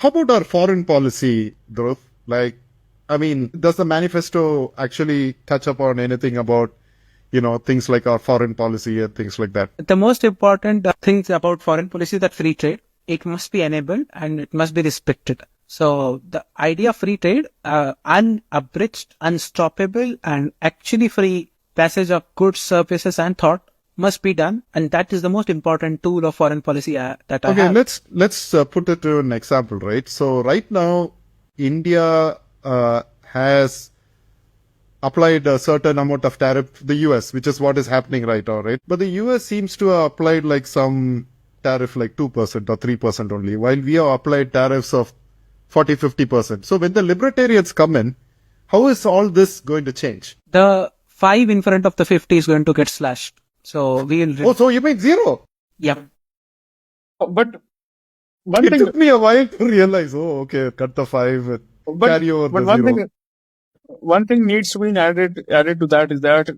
How about our foreign policy, Dhruv? Like, I mean, does the manifesto actually touch upon anything about, things like our foreign policy and things like that? The most important things about foreign policy is that free trade, it must be enabled and it must be respected. So the idea of free trade, unabridged, unstoppable, and actually free passage of goods, services, and thought must be done, and that is the most important tool of foreign policy that I Okay, have. let's put it to an example, right? So right now, India has applied a certain amount of tariff to the US, which is what is happening right now, right? But the US seems to have applied like some tariff like 2% or 3% only, while we have applied tariffs of 40-50%. So when the libertarians come in, how is all this going to change? The 5 in front of the 50 is going to get slashed. So we will. Oh, so you mean zero? Yeah. But one It thing, took me a while to realize, oh, okay, cut the 5, carry over but the zero. one thing needs to be added to that is that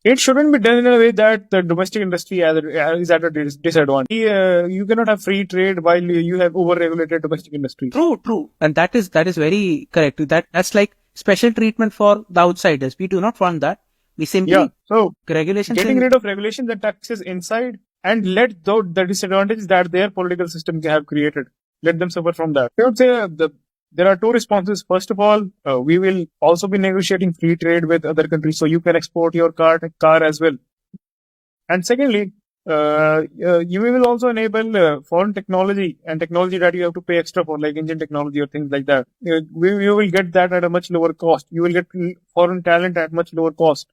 it shouldn't be done in a way that the domestic industry is at a disadvantage. You cannot have free trade while you have over-regulated domestic industry. True. And that is very correct. That's like special treatment for the outsiders. We do not want that. We simply So regulations. getting rid of regulations and taxes inside and let the disadvantages that their political system have created, let them suffer from that. I would say there are two responses. First of all, we will also be negotiating free trade with other countries, so you can export your car as well. And secondly, you will also enable foreign technology and technology that you have to pay extra for, like engine technology or things like that. You will get that at a much lower cost. You will get foreign talent at much lower cost.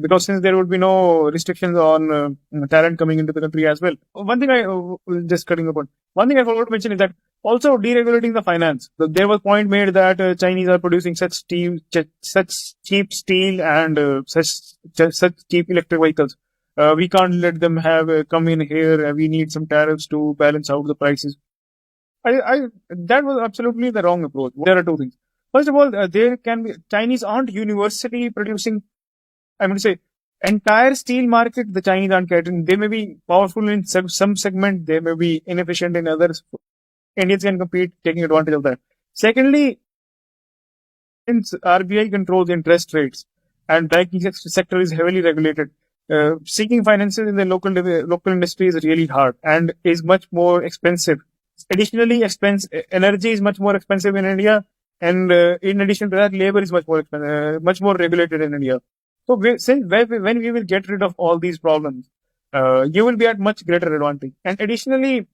Because since there would be no restrictions on talent coming into the country as well. One thing just cutting upon. One thing I forgot to mention is that also deregulating the finance. There was point made that Chinese are producing such cheap steel and such cheap electric vehicles. We can't let them have come in here. We need some tariffs to balance out the prices. That was absolutely the wrong approach. There are two things. First of all, Chinese aren't universally producing. I mean to say, entire steel market, the Chinese aren't catering. They may be powerful in some segment, they may be inefficient in others. Indians can compete, taking advantage of that. Secondly, since RBI controls interest rates and banking sector is heavily regulated, seeking finances in the local industry is really hard and is much more expensive. Additionally, energy is much more expensive in India, and in addition to that, labor is much more regulated in India. So when we will get rid of all these problems, you will be at much greater advantage. And additionally,